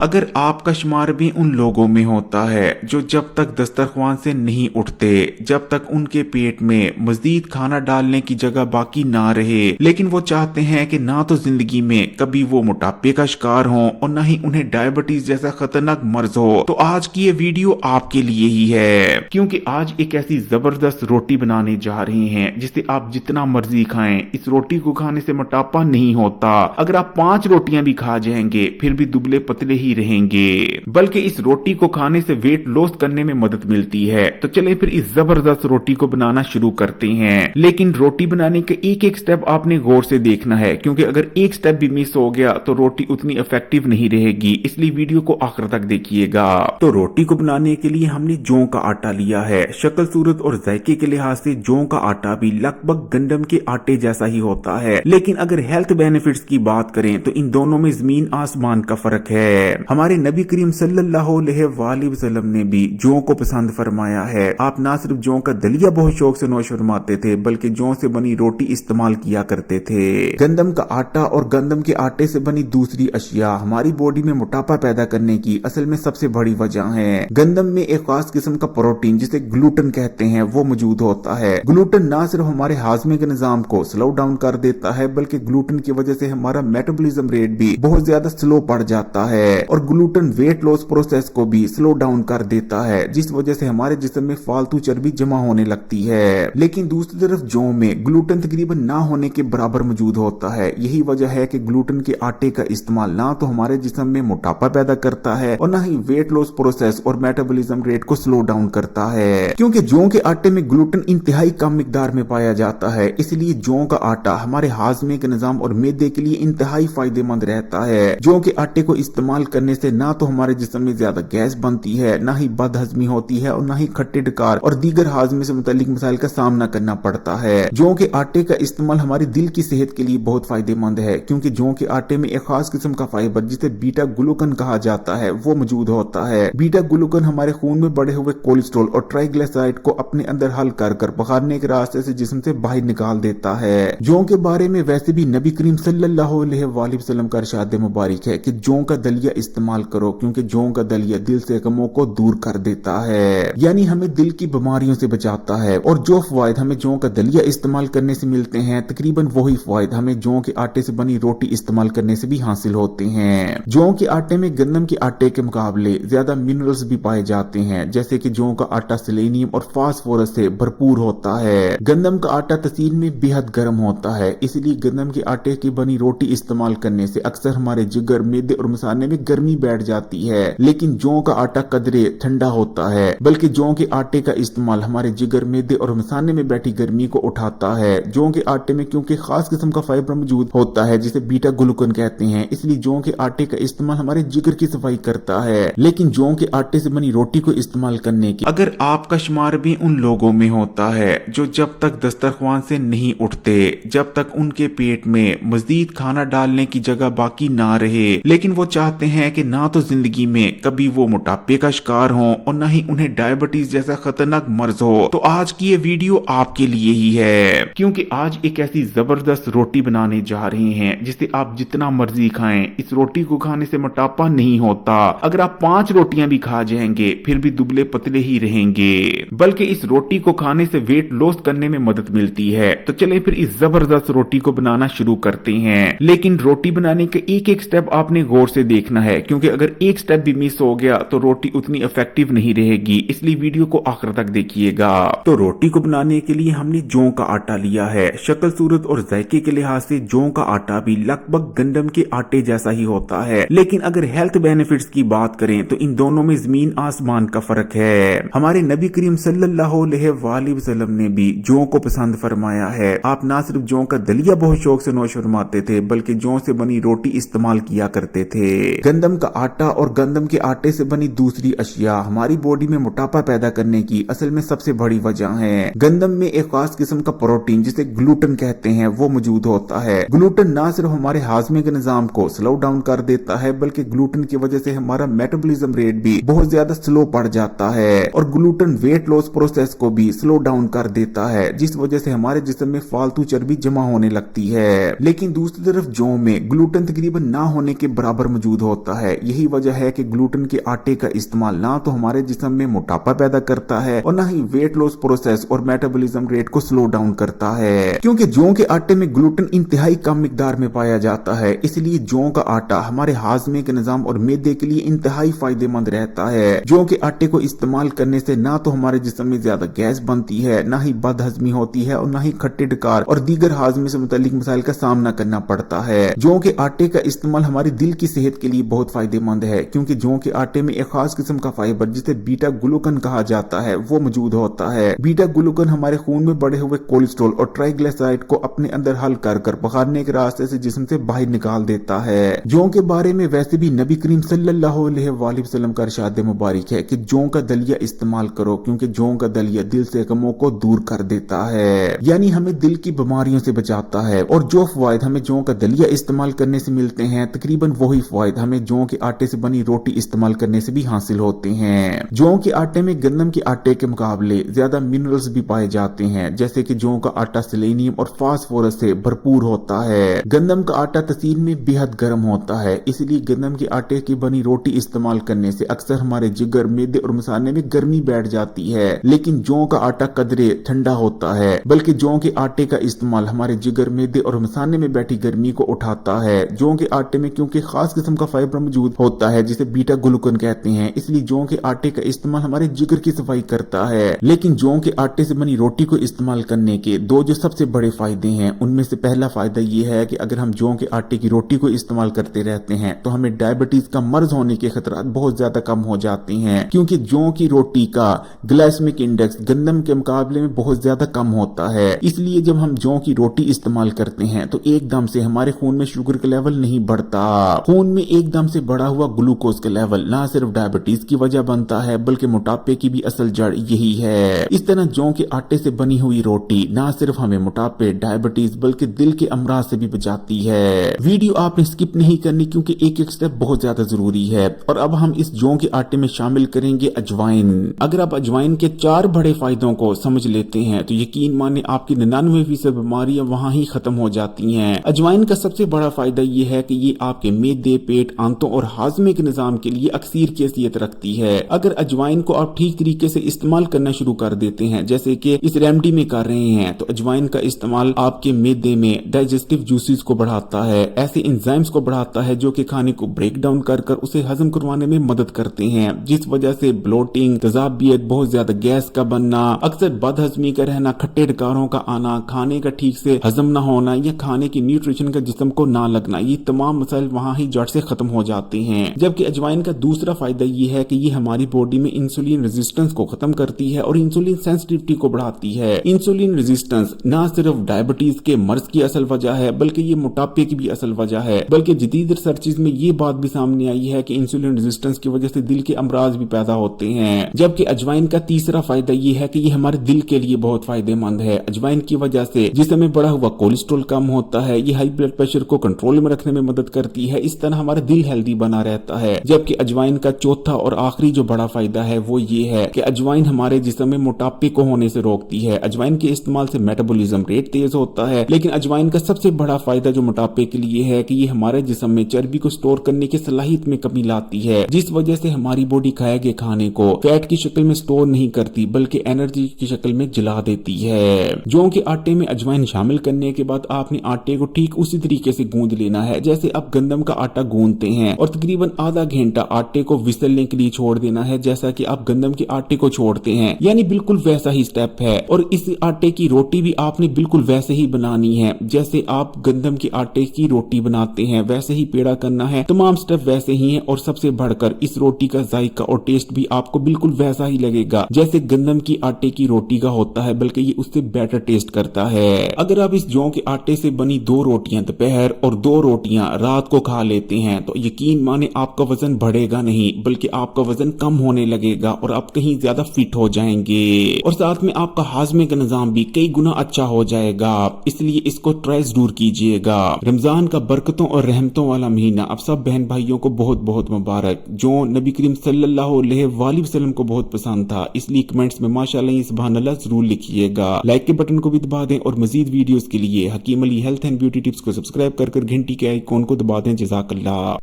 अगर आपका शुमार भी उन लोगों में होता है जो जब तक दस्तरख्वान से नहीं उठते, जब तक उनके पेट में मजीद खाना डालने की जगह बाकी ना रहे, लेकिन वो चाहते हैं कि ना तो जिंदगी में कभी वो मोटापे का शिकार हों और ना ही उन्हें डायबिटीज जैसा खतरनाक मर्ज हो, तो आज की ये वीडियो आपके लिए ही है। क्योंकि आज एक ऐसी जबरदस्त रोटी बनाने जा रहे हैं जिसे आप जितना मर्जी खाएं, इस रोटी को खाने से मोटापा नहीं होता। अगर आप 5 रोटियां भी खा जाएंगे फिर भी दुबले पतले ही रहेंगे, बल्कि इस रोटी को खाने से वेट लॉस करने में मदद मिलती है। तो चलें फिर इस जबरदस्त रोटी को बनाना शुरू करते हैं। लेकिन रोटी बनाने के एक एक स्टेप आपने गौर से देखना है, क्योंकि अगर एक स्टेप भी मिस हो गया तो रोटी उतनी इफेक्टिव नहीं रहेगी, इसलिए वीडियो को आखिर तक देखिएगा। तो रोटी को बनाने के लिए हमने जौ का आटा लिया है। शक्ल सूरत और जायके के लिहाज से जौ का आटा भी लगभग गंदम के आटे जैसा ही होता है, लेकिन अगर हेल्थ बेनिफिट्स की बात करें तो इन दोनों में जमीन आसमान का फर्क है। हमारे नबी करीम सल्लल्लाहु अलैहि वसल्लम ने भी जौ को पसंद फरमाया है। आप ना सिर्फ जौ का दलिया बहुत शौक से नोश फरमाते थे, बल्कि जौ से बनी रोटी इस्तेमाल किया करते थे। गंदम का आटा और गंदम के आटे से बनी दूसरी अशिया हमारी बॉडी में मोटापा पैदा करने की असल में सबसे बड़ी वजह है। गंदम में एक खास किस्म का प्रोटीन जिसे ग्लूटन कहते हैं वो मौजूद होता है। ग्लूटन ना सिर्फ हमारे हाजमे के निजाम को स्लो डाउन कर देता है, बल्कि ग्लूटन की वजह से हमारा मेटाबॉलिज्म रेट भी बहुत ज्यादा स्लो पड़ जाता है। और ग्लूटन वेट लॉस प्रोसेस को भी स्लो डाउन कर देता है, जिस वजह से हमारे जिस्म में फालतू चर्बी जमा होने लगती है। लेकिन दूसरी तरफ जौ में ग्लूटन तकरीबन ना होने के बराबर मौजूद होता है। यही वजह है कि ग्लूटन के आटे का इस्तेमाल ना तो हमारे जिस्म में मोटापा पैदा करता है और ना ही वेट लॉस प्रोसेस और मेटाबॉलिज्म रेट को स्लो डाउन करता है। क्योंकि जौ के आटे में ग्लूटन इंतहाई कम मिकदार में पाया जाता है, इसलिए जौ का आटा हमारे हाजमे के निजाम और मैदे के लिए इंतहाई फायदेमंद रहता है। जौ के आटे को इस्तेमाल करने से ना तो हमारे जिस्म में ज्यादा गैस बनती है, ना ही बदहजमी होती है और ना ही खट्टे डकार और दीगर हाजमे से मुतालिक मसाइल का सामना करना पड़ता है। जौ के आटे का इस्तेमाल हमारे दिल की सेहत के लिए बहुत फायदेमंद है, क्योंकि जौ के आटे में एक खास किस्म का फाइबर जिसे बीटा ग्लूकन कहा जाता है वो मौजूद होता है। बीटा ग्लूकन हमारे खून में बढ़े हुए कोलेस्ट्रॉल और ट्राइग्लिसराइड को अपने अंदर हल कर पकाने के रास्ते से जिस्म से बाहर निकाल देता है। जौ के बारे में वैसे भी नबी करीम सल्लल्लाहु अलैहि वसल्लम का इरशाद मुबारक है कि जौ का दलिया इस्तेमाल करो, क्योंकि जौ का दलिया दिल से गमों को दूर कर देता है, यानी हमें दिल की बीमारियों से बचाता है। और जो फवायद हमें जौ का दलिया इस्तेमाल करने से मिलते हैं, तकरीबन वही फवायद हमें जौ के आटे से बनी रोटी इस्तेमाल करने से भी हासिल होते हैं। जौ के आटे में गंदम के आटे के मुकाबले ज्यादा मिनरल्स भी पाए जाते हैं, जैसे कि जौ का आटा सेलेनियम और फास्फोरस से भरपूर होता है। गंदम का आटा तसीर में बेहद गर्म होता है, इसलिए गंदम के आटे की बनी रोटी इस्तेमाल करने से अक्सर हमारे जिगर, मैदे और मसाने में गर्मी बैठ जाती है। लेकिन जौ का आटा कदरे ठंडा होता है, बल्कि जौ के आटे का इस्तेमाल हमारे जिगर, मैदे और मसाने में बैठी गर्मी को उठाता है। जौ के आटे में क्योंकि खास किस्म का फाइबर मौजूद होता है जिसे बीटा ग्लूकन कहते हैं, इसलिए जौ के आटे का इस्तेमाल हमारे जिगर की सफाई करता है। लेकिन जौ के आटे से बनी रोटी को इस्तेमाल करने की अगर आपका शुमार भी उन लोगों में होता है जो जब तक दस्तरख्वान से नहीं उठते, जब तक उनके पेट में मजीद खाना डालने की जगह बाकी ना रहे, लेकिन वो चाहते हैं कि ना तो जिंदगी में कभी वो मोटापे का शिकार हों और ना ही उन्हें डायबिटीज जैसा खतरनाक मर्ज हो, तो आज की ये वीडियो आपके लिए ही है। क्योंकि आज एक ऐसी जबरदस्त रोटी बनाने जा रहे हैं जिसे आप जितना मर्जी खाएं, इस रोटी को खाने से मोटापा नहीं होता। अगर आप 5 रोटियां भी खा जाएंगे फिर भी दुबले पतले ही रहेंगे, बल्कि इस रोटी को खाने से वेट लॉस करने में मदद मिलती है। तो चलें फिर इस जबरदस्त रोटी को बनाना शुरू करते हैं। लेकिन रोटी बनाने के एक एक स्टेप आपने गौर से देखना है, क्योंकि अगर एक स्टेप भी मिस हो गया तो रोटी उतनी इफेक्टिव नहीं रहेगी, इसलिए वीडियो को आखिर तक देखिएगा। तो रोटी को बनाने के लिए हमने जौ का आटा लिया है। शक्ल सूरत और जायके के लिहाज से जौ का आटा भी लगभग गंदम के आटे जैसा ही होता है, लेकिन अगर हेल्थ बेनिफिट्स की बात करें तो इन दोनों में जमीन आसमान का फर्क है। हमारे नबी करीम सल्लल्लाहु अलैहि वसल्लम ने भी जौ को पसंद फरमाया है। आप ना सिर्फ जौ का दलिया बहुत शौक से नोश फरमाते थे, बल्कि जौ से बनी रोटी इस्तेमाल किया करते थे। गंदम का आटा और गंदम के आटे से बनी दूसरी अशिया हमारी बॉडी में मोटापा पैदा करने की असल में सबसे बड़ी वजह है। गंदम में एक खास किस्म का प्रोटीन जिसे ग्लूटन कहते हैं वो मौजूद होता है। ग्लूटन ना सिर्फ हमारे हाजमे के निजाम को स्लो डाउन कर देता है, बल्कि ग्लूटन की वजह से हमारा मेटाबॉलिज्म रेट भी बहुत ज्यादा स्लो पड़ जाता है। और ग्लूटन वेट लॉस प्रोसेस को भी स्लो डाउन कर देता है, जिस वजह से हमारे जिस्म में फालतू चर्बी जमा होने लगती है। लेकिन दूसरी तरफ जौ में ग्लूटन तकरीबन ना होने के बराबर मौजूद होता होता है। यही वजह है कि ग्लूटेन के आटे का इस्तेमाल ना तो हमारे जिस्म में मोटापा पैदा करता है और ना ही वेट लॉस प्रोसेस और मेटाबॉलिज्म रेट को स्लो डाउन करता है, क्योंकि जौ के आटे में ग्लूटेन इंतहाई कम मिकदार में पाया जाता है। इसलिए जौ का आटा हमारे हाजमे के निजाम और मैदे के लिए इंतहाई फायदेमंद रहता है। जौ के आटे को इस्तेमाल करने से ना तो हमारे जिस्म में ज्यादा गैस बनती है, ना ही बदहजमी होती है और ना ही खट्टे डकार और दीगर हाजमे से मुतालिक मसाइल का सामना करना पड़ता है। जौ के आटे का इस्तेमाल हमारे दिल की सेहत के लिए बहुत फायदेमंद है, क्योंकि जौ के आटे में एक खास किस्म का फाइबर जिसे बीटा ग्लूकन कहा जाता है वो मौजूद होता है। बीटा ग्लूकन हमारे खून में बढ़े हुए कोलेस्ट्रॉल और ट्राइग्लिसराइड को अपने अंदर हल कर पकाने के रास्ते से जिस्म से बाहर निकाल देता है। जौ के बारे में वैसे भी नबी करीम सल्लल्लाहु अलैहि वसल्लम का इरशाद मुबारक है कि जौ का दलिया इस्तेमाल करो, क्योंकि जौ का दलिया दिल से गमों को दूर कर देता है, यानी हमें दिल की बीमारियों से बचाता है। और जो फवायद हमें जौ का दलिया इस्तेमाल करने से मिलते हैं, तकरीबन वही फवायद हमें जौ के आटे से बनी रोटी इस्तेमाल करने से भी हासिल होते हैं। जौ के आटे में गंदम के आटे के मुकाबले ज्यादा मिनरल्स भी पाए जाते हैं, जैसे कि जौ का आटा सेलेनियम और फास्फोरस से भरपूर होता है। गंदम का आटा तसीर में बेहद गर्म होता है, इसलिए गंदम के आटे की बनी रोटी इस्तेमाल करने से अक्सर हमारे जिगर, मैदे और मसाने में गर्मी बैठ जाती है। लेकिन जौ का आटा कदरे ठंडा होता है, बल्कि जौ के आटे का इस्तेमाल हमारे जिगर, मैदे और मसाने में बैठी गर्मी को उठाता है। जौ के आटे में क्योंकि खास किस्म का फाइबर मौजूद होता है जिसे बीटा ग्लूकन कहते हैं, इसलिए जौ के आटे का इस्तेमाल हमारे जिगर की सफाई करता है। लेकिन जौ के आटे से बनी रोटी को इस्तेमाल करने के दो जो सबसे बड़े फायदे हैं, उनमें से पहला फायदा यह है कि अगर हम जौ के आटे की रोटी को इस्तेमाल करते रहते हैं तो हमें डायबिटीज का मर्ज होने के खतरा बहुत ज्यादा कम हो जाते हैं, क्योंकि जौ की रोटी का ग्लाइसेमिक इंडेक्स गंदम के मुकाबले में बहुत ज्यादा कम होता है। इसलिए जब हम जौ की रोटी इस्तेमाल करते हैं तो एकदम से हमारे खून में शुगर का लेवल नहीं बढ़ता। खून में एकदम से बढ़ा हुआ ग्लूकोज का लेवल ना सिर्फ डायबिटीज की वजह बनता है, बल्कि मोटापे की भी असल जड़ यही है। इस तरह जौ के आटे से बनी हुई रोटी ना सिर्फ हमें मोटापे, डायबिटीज बल्कि दिल के अमराज से भी बचाती है। वीडियो आपने स्किप नहीं करनी, क्योंकि एक एक स्टेप बहुत ज्यादा जरूरी है। और अब हम इस जौ के आटे में शामिल करेंगे अजवाइन। अगर आप अजवाइन के 4 बड़े फायदों को समझ लेते हैं तो यकीन माने आपकी 99% बीमारियां वहां ही खत्म हो जाती हैं। अजवाइन का सबसे बड़ा फायदा यह है कि ये आपके मैदे, पेट, आंतों और हाजमे के निजाम के लिए अक्सीर कैफियत रखती है। अगर अजवाइन को आप ठीक तरीके से इस्तेमाल करना शुरू कर देते हैं, जैसे कि इस रेमेडी में कर रहे हैं, तो अजवाइन का इस्तेमाल आपके मैदे में डाइजेस्टिव जूसेस को बढ़ाता है, ऐसे एंजाइम्स को बढ़ाता है जो कि खाने को ब्रेक डाउन कर उसे हजम करवाने में मदद करते हैं, जिस वजह से ब्लोटिंग, तजाबियत, बहुत ज्यादा गैस का बनना, अक्सर बदहजमी का रहना, खट्टे डकारों का आना, खाने का ठीक से हजम न होना या खाने की न्यूट्रिशन का जिस्म को ना लगना, ये तमाम मसाइल वहां ही जड़ से खत्म हो जाते हैं। जबकि अजवाइन का दूसरा फायदा ये है कि ये हमारी बॉडी में इंसुलिन रेजिस्टेंस को खत्म करती है और इंसुलिन सेंसिटिविटी को बढ़ाती है। इंसुलिन रेजिस्टेंस ना सिर्फ डायबिटीज के मर्ज की असल वजह है, बल्कि ये मोटापे की भी असल वजह है। बल्कि जदीद रिसर्चेज में ये बात भी सामने आई है कि इंसुलिन रेजिस्टेंस की वजह से दिल के अमराज भी पैदा होते हैं। जबकि अजवाइन का तीसरा फायदा ये है कि ये हमारे दिल के लिए बहुत फायदेमंद है। अजवाइन की वजह से जिसम में बढ़ा हुआ कोलेस्ट्रॉल कम होता है, ये हाई ब्लड प्रेशर को कंट्रोल में रखने में मदद करती है। इस तरह हमारा दिल हेल्दी बना रहता है। जबकि अजवाइन का चौथा और आखिरी जो बड़ा फायदा है वो ये है कि अजवाइन हमारे जिस्म में मोटापे को होने से रोकती है। अजवाइन के इस्तेमाल से मेटाबॉलिज्म रेट तेज होता है। लेकिन अजवाइन का सबसे बड़ा फायदा जो मोटापे के लिए है कि ये हमारे जिस्म में चर्बी को स्टोर करने की सलाहियत में कमी लाती है, जिस वजह से हमारी बॉडी खाए गए खाने को फैट की शक्ल में स्टोर नहीं करती, बल्कि एनर्जी की शक्ल में जला देती है। जौ के आटे में अजवाइन शामिल करने के बाद आपने आटे को ठीक उसी तरीके से गूंद लेना है जैसे आप गंदम का आटा गूंदते हैं, और तकरीबन आधा घंटा आटे को विसलने के लिए छोड़ देना है जैसा कि आप गंदम के आटे को छोड़ते हैं, यानी बिल्कुल वैसा ही स्टेप है। और इस आटे की रोटी भी आपने बिल्कुल वैसे ही बनानी है जैसे आप गंदम के आटे की रोटी बनाते हैं, वैसे ही पेड़ा करना है। तमाम स्टेप वैसे ही हैं, और सबसे बढ़कर इस रोटी का जायका और टेस्ट भी आपको बिल्कुल वैसा ही लगेगा जैसे गंदम की आटे की रोटी का होता है, बल्कि ये उससे बेटर टेस्ट करता है। अगर आप इस जौ के आटे से बनी 2 रोटियां दोपहर और 2 रोटियां रात को खा लेते हैं तो यकीन माने आपका वजन बढ़ेगा नहीं, बल्कि आपका वजन कम होने लगेगा और आप कहीं ज्यादा फिट हो जाएंगे, और साथ में आपका हाजमे का निजाम भी कई गुना अच्छा हो जाएगा। इसलिए इसको ट्राई जरूर कीजिएगा। रमजान का बरकतों और रहमतों वाला महीना आप सब बहन भाइयों को बहुत बहुत मुबारक। जो नबी करीम सल्लल्लाहु अलैहि वसल्लम को बहुत पसंद था, इसलिए कमेंट्स में माशाअल्लाह सुभान अल्लाह जरूर लिखिएगा। लाइक के बटन को भी दबा दें और मजीद वीडियोस के लिए Hakeem Ali health and beauty tips को सब्सक्राइब कर घंटी के आइकॉन को दबा दें। जज़ाकल्लाह।